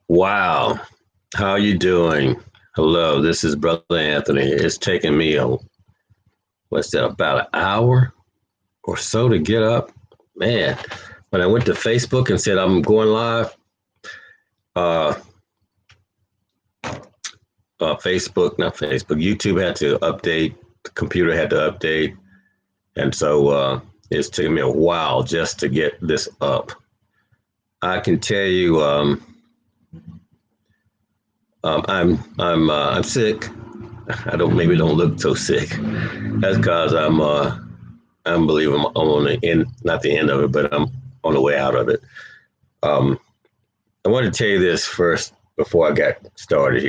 Wow. How you doing? Hello, this is Brother Anthony. It's taken me about an hour or so to get up. Man, when I went to Facebook and said I'm going live, uh, YouTube had to update, the computer had to update. And so it's taken me a while just to get this up. I can tell you, I'm sick. I don't look so sick. That's because I believe I'm on the end, not the end of it, but I'm on the way out of it. I want to tell you this first before I got started.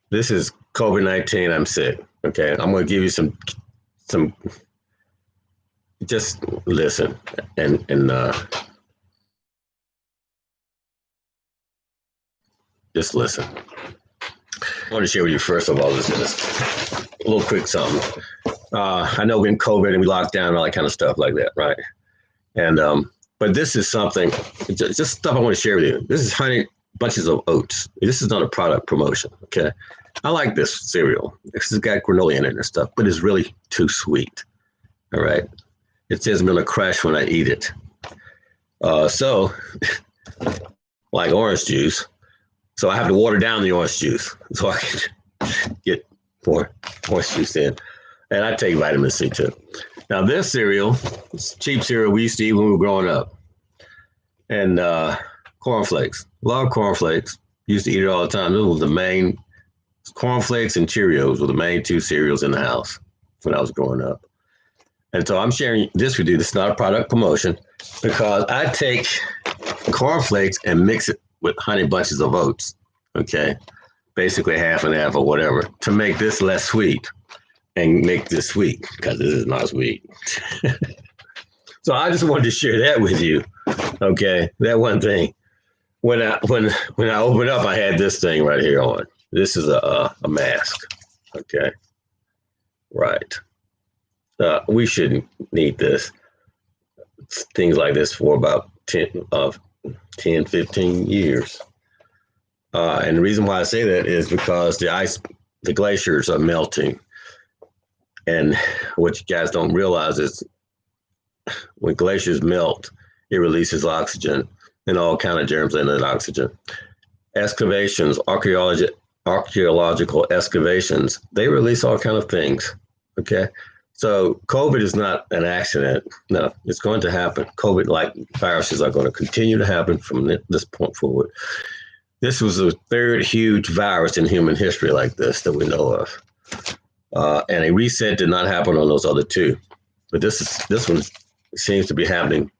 This is COVID-19. I'm sick. Okay, I'm going to give you some. Just listen and just listen. I want to share with you first of all this a little quick something. I know we're in COVID and we locked down and all that kind of stuff like that, right? And but this is something, just stuff I want to share with you. This is honey bunches of oats. This is not a product promotion, okay? I like this cereal. This has got granola in it and stuff, but it's really too sweet. All right. It says I'm gonna crash when I eat it. So, like orange juice. So I have to water down the orange juice so I can get more orange juice in. And I take vitamin C too. Now this cereal, it's cheap cereal we used to eat when we were growing up. And cornflakes, a lot of cornflakes. Used to eat it all the time. Those were the main, cornflakes and Cheerios were the main two cereals in the house when I was growing up. And so I'm sharing this with you. This is not a product promotion because I take cornflakes and mix it with honey bunches of oats, okay? Basically half and half or whatever to make this less sweet and make this sweet because this is not sweet. So I just wanted to share that with you, okay? That one thing. When I opened up, I had this thing right here on. This is a mask, okay? Right. We shouldn't need this. Things like this for about 10, 15 years. And the reason why I say that is because the glaciers are melting. And what you guys don't realize is when glaciers melt, it releases oxygen and all kind of germs in that oxygen. Excavations, archaeological excavations, they release all kind of things, okay? So COVID is not an accident. No, it's going to happen. COVID-like viruses are going to continue to happen from this point forward. This was the third huge virus in human history like this that we know of. And a reset did not happen on those other two. But this one seems to be happening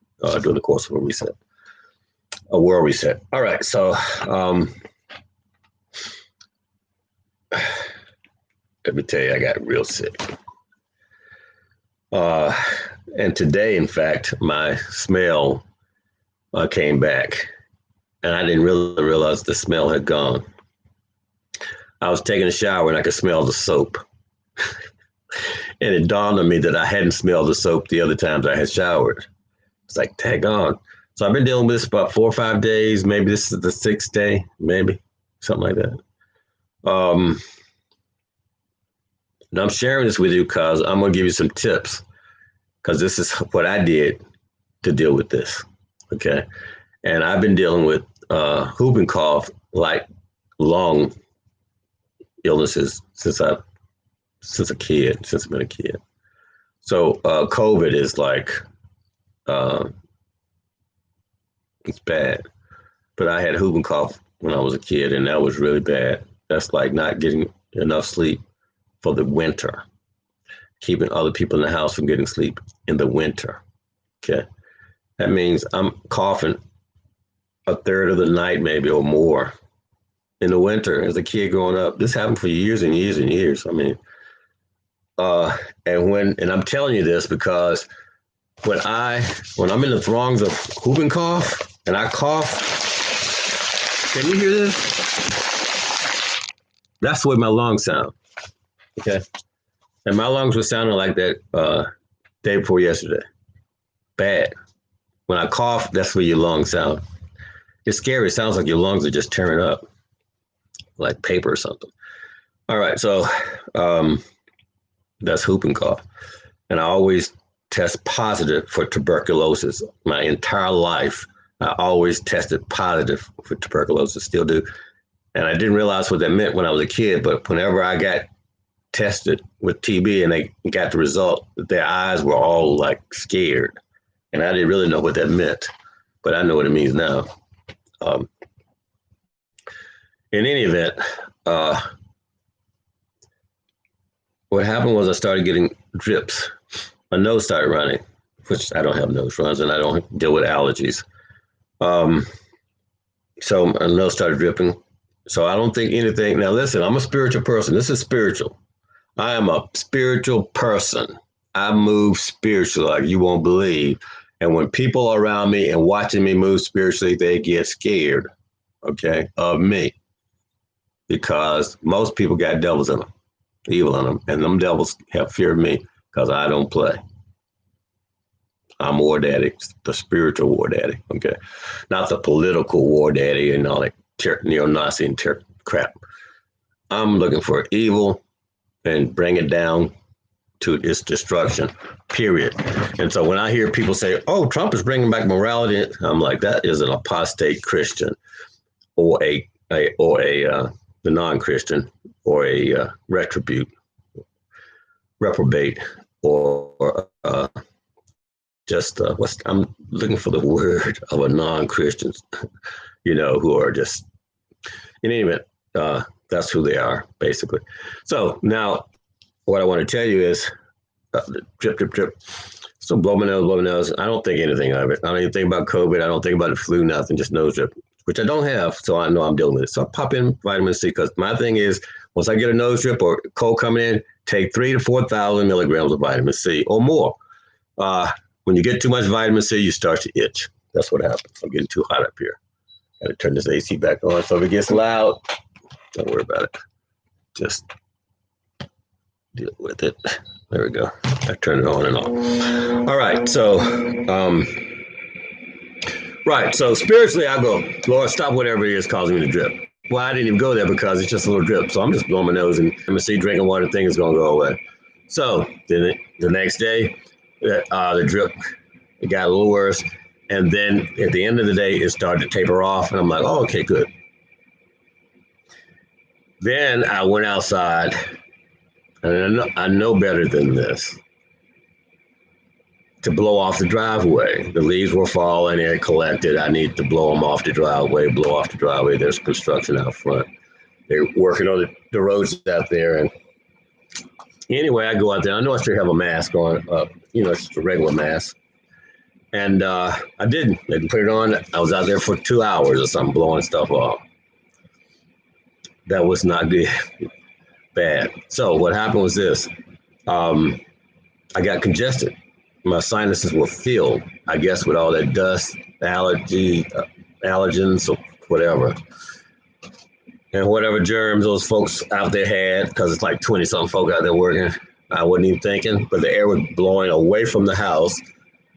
during the course of a reset, a world reset. All right, so let me tell you, I got real sick. And today, in fact, my smell came back, and I didn't really realize the smell had gone. I was taking a shower and I could smell the soap. And it dawned on me that I hadn't smelled the soap the other times I had showered. It's like, tag on. So I've been dealing with this about 4 or 5 days. Maybe this is the 6th day, maybe something like that. And I'm sharing this with you because I'm going to give you some tips because this is what I did to deal with this, okay? And I've been dealing with whooping cough, like lung illnesses since I've been a kid. So COVID is like, it's bad. But I had whooping cough when I was a kid, and that was really bad. That's like not getting enough sleep for the winter, keeping other people in the house from getting sleep in the winter, okay? That means I'm coughing a third of the night maybe or more in the winter as a kid growing up. This happened for years and years and years. I mean, and I'm telling you this because when I'm in the throngs of whooping cough and I cough, can you hear this? That's the way my lungs sound. Okay. And my lungs were sounding like that day before yesterday. Bad. When I cough, that's where your lungs sound. It's scary. It sounds like your lungs are just tearing up, like paper or something. All right, so that's whooping cough. And I always test positive for tuberculosis. My entire life, I always tested positive for tuberculosis, still do. And I didn't realize what that meant when I was a kid, but whenever I got tested with TB and they got the result, their eyes were all like scared. And I didn't really know what that meant, but I know what it means now. In any event, what happened was I started getting drips. My nose started running, which I don't have nose runs and I don't deal with allergies. So my nose started dripping. So I don't think anything. Now listen, I'm a spiritual person. This is spiritual. I am a spiritual person. I move spiritually like you won't believe. And when people are around me and watching me move spiritually, they get scared, okay, of me. Because most people got devils in them, evil in them. And them devils have fear of me because I don't play. I'm war daddy, the spiritual war daddy, okay? Not the political war daddy and all that neo-Nazi and crap. I'm looking for evil and bring it down to its destruction, period. And so when I hear people say, oh, Trump is bringing back morality, I'm like, that is an apostate Christian or a the non-Christian or a reprobate or I'm looking for the word of a non-Christian, who are just, in any event, that's who they are, basically. So now what I want to tell you is drip, drip, drip. So blow my nose. I don't think anything of it. I don't even think about COVID. I don't think about the flu, nothing, just nose drip, which I don't have. So I know I'm dealing with it. So I pop in vitamin C because my thing is once I get a nose drip or cold coming in, take 3,000 to 4,000 milligrams of vitamin C or more. When you get too much vitamin C, you start to itch. That's what happens. I'm getting too hot up here. Got to turn this AC back on. So if it gets loud, don't worry about it. Just deal with it. There we go. I turn it on and off. All right. So, So spiritually, I go, Lord, stop whatever it is causing me to drip. Well, I didn't even go there because it's just a little drip. So I'm just blowing my nose and I'm see drinking water thing is going to go away. So then the next day, the drip, it got a little worse. And then at the end of the day, it started to taper off. And I'm like, oh, okay, good. Then I went outside, and I know better than this, to blow off the driveway. The leaves were falling, it collected. I need to blow them off the driveway, blow off the driveway. There's construction out front. They're working on the roads out there. And anyway, I go out there. I know I should have a mask on, it's just a regular mask. And I didn't. I didn't put it on. I was out there for 2 hours or something, blowing stuff off. That was not good. Bad. So what happened was this. I got congested. My sinuses were filled, I guess, with all that dust, allergens, or whatever. And whatever germs those folks out there had, because it's like 20-something folk out there working, I wasn't even thinking. But the air was blowing away from the house,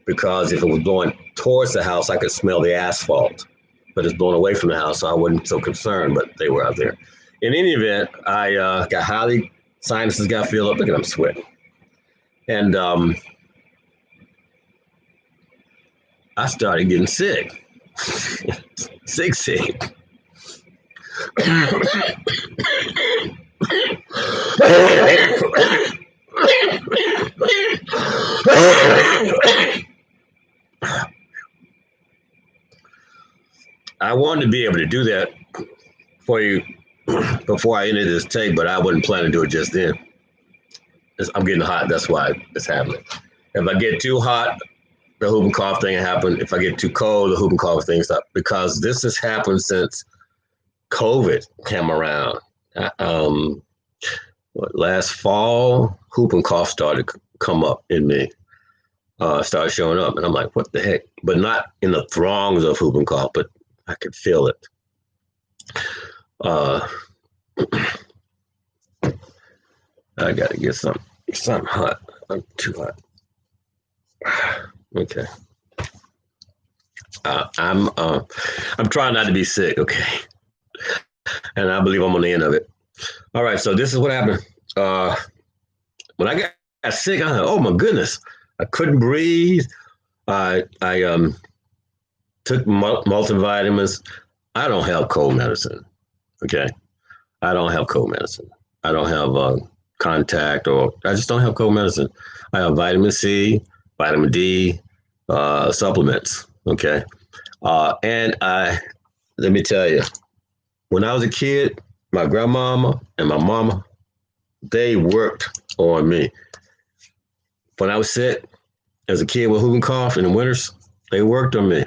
because if it was blowing towards the house, I could smell the asphalt. But it's blowing away from the house, so I wasn't so concerned, but they were out there. In any event, I got sinuses got filled up. Look at them sweating. And I started getting sick. sick. I wanted to be able to do that for you before I ended this tape, but I wasn't planning to do it just then. I'm getting hot. That's why it's happening. If I get too hot, the whooping cough thing happened. If I get too cold, the whooping cough thing stopped. Because this has happened since COVID came around. Last fall, whooping cough started to come up in me. Started showing up, and I'm like, what the heck? But not in the throngs of whooping cough, but I could feel it. I got to get something hot. I'm too hot. Okay. I'm trying not to be sick, okay? And I believe I'm on the end of it. All right, so this is what happened. Uh, when I got sick, I thought, oh my goodness, I couldn't breathe. I took multivitamins. I don't have cold medicine. Okay, I don't have cold medicine. I don't have contact, or I just don't have cold medicine. I have vitamin C, vitamin D, supplements. Okay, and let me tell you, when I was a kid, my grandmama and my mama, they worked on me. When I was sick as a kid with whooping cough in the winters, they worked on me.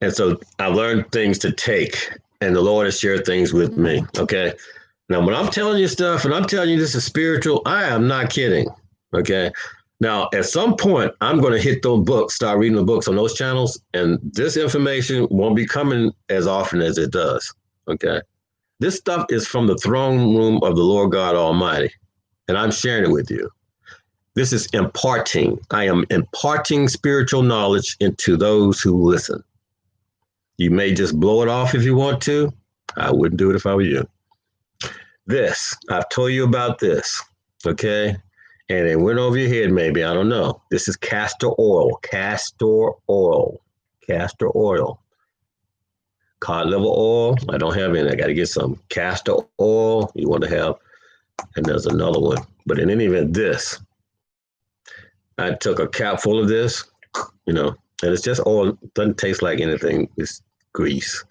And so I learned things to take, and the Lord has shared things with me. Okay. Now, when I'm telling you stuff and I'm telling you this is spiritual, I am not kidding. Okay. Now, at some point, I'm going to hit those books, start reading the books on those channels, and this information won't be coming as often as it does. Okay. This stuff is from the throne room of the Lord God Almighty, and I'm sharing it with you. This is imparting. I am imparting spiritual knowledge into those who listen. You may just blow it off if you want to. I wouldn't do it if I were you. This, I've told you about this, okay? And it went over your head maybe, I don't know. This is castor oil, castor oil, castor oil. Cod liver oil, I don't have any. I got to get some. Castor oil, you want to have, and there's another one. But in any event, this, I took a cap full of this, and it's just oil. Doesn't taste like anything. It's grease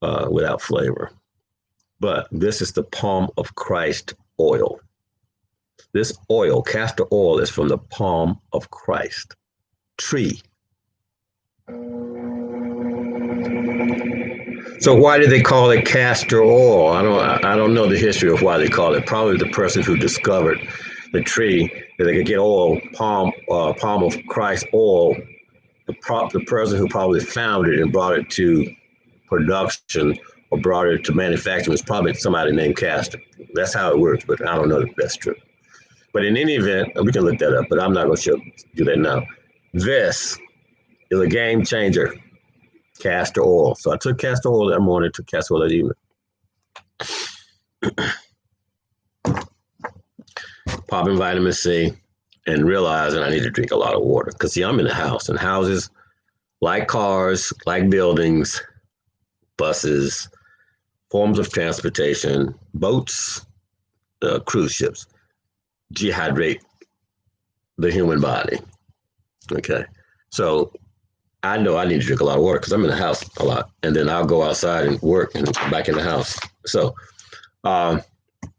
without flavor. But this is the palm of Christ oil. This oil, castor oil, is from the palm of Christ tree. So why did they call it castor oil? I don't know the history of why they call it. Probably the person who discovered the tree that they could get oil, palm of Christ oil. The person who probably found it and brought it to production or brought it to manufacturing was probably somebody named Castor. That's how it works, but I don't know if that's true. But in any event, we can look that up, but I'm not going to do that now. This is a game changer, castor oil. So I took castor oil that morning, took castor oil that evening. Popping vitamin C and realizing I need to drink a lot of water. Because, see, I'm in a house, and houses, like cars, like buildings, buses, forms of transportation, boats, cruise ships, dehydrate the human body. Okay. So I know I need to drink a lot of water because I'm in the house a lot. And then I'll go outside and work and back in the house. So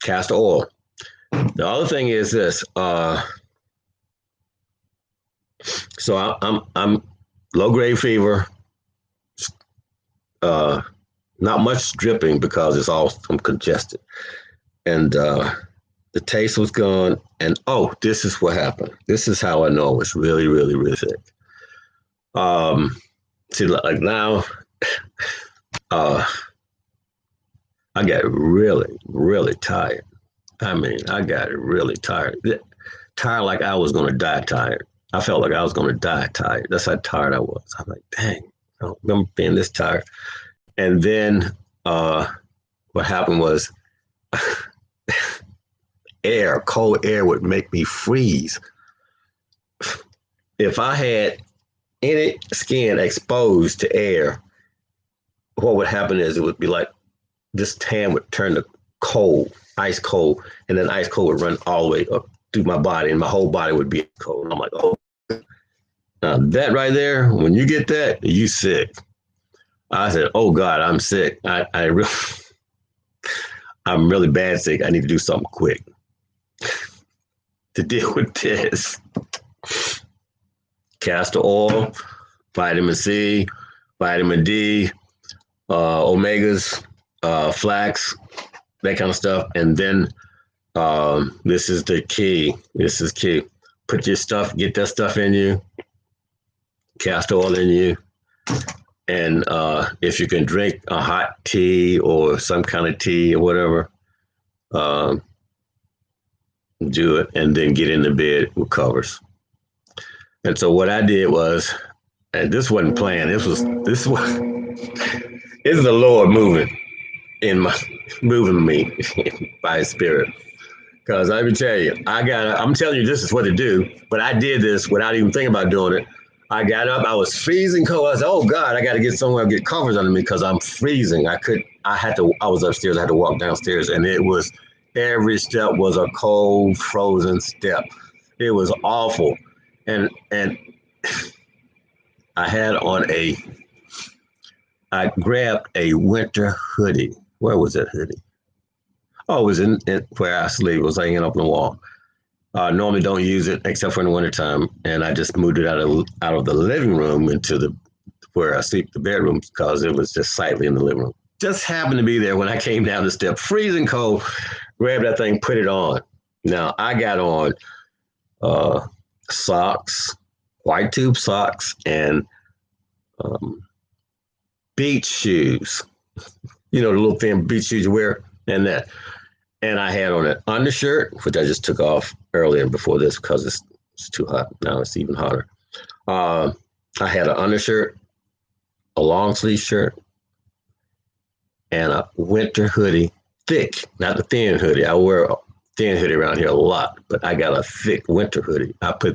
castor oil. The other thing is this. So I'm low grade fever. Not much dripping because I'm congested. And the taste was gone. And this is what happened. This is how I know I was really, really, really sick. See, like now, I got really, really tired. I mean, I got really tired. Tired like I was going to die tired. I felt like I was going to die tired. That's how tired I was. I'm like, dang, I don't remember being this tired. And then what happened was cold air would make me freeze. If I had any skin exposed to air, what would happen is it would be like this tan would turn to cold, ice cold, and then ice cold would run all the way up through my body, and my whole body would be cold. And I'm like, oh, now that right there, when you get that, you sick. I said, oh God, I'm sick. I'm really bad sick. I need to do something quick to deal with this. Castor oil, vitamin C, vitamin D, omegas, flax, that kind of stuff. And then this is the key. This is key. Put your stuff, get that stuff in you, castor oil in you. And if you can drink a hot tea or some kind of tea or whatever, do it and then get into bed with covers. And so what I did was And this wasn't planned. This was this is the Lord moving me by His Spirit. Because let me tell you, I'm telling you, this is what to do. But I did this without even thinking about doing it. I got up, I was freezing cold. I said, oh God, I got to get somewhere to get covers under me because I'm freezing. I was upstairs, I had to walk downstairs, and every step was a cold, frozen step. It was awful. And I grabbed a winter hoodie. Where was that hoodie? Oh, it was in where I sleep. It was hanging up on the wall. Normally don't use it except for in the wintertime. And I just moved it out of the living room into where I sleep, the bedroom, because it was just slightly in the living room. Just happened to be there when I came down the step, freezing cold, grabbed that thing, put it on. Now I got on socks, white tube socks, and beach shoes. You know, the little thin beach shoes you wear, and that. And I had on an undershirt, which I just took off earlier before this because it's too hot. Now it's even hotter. I had an undershirt, a long sleeve shirt, and a winter hoodie, thick, not the thin hoodie. I wear a thin hoodie around here a lot, but I got a thick winter hoodie. I put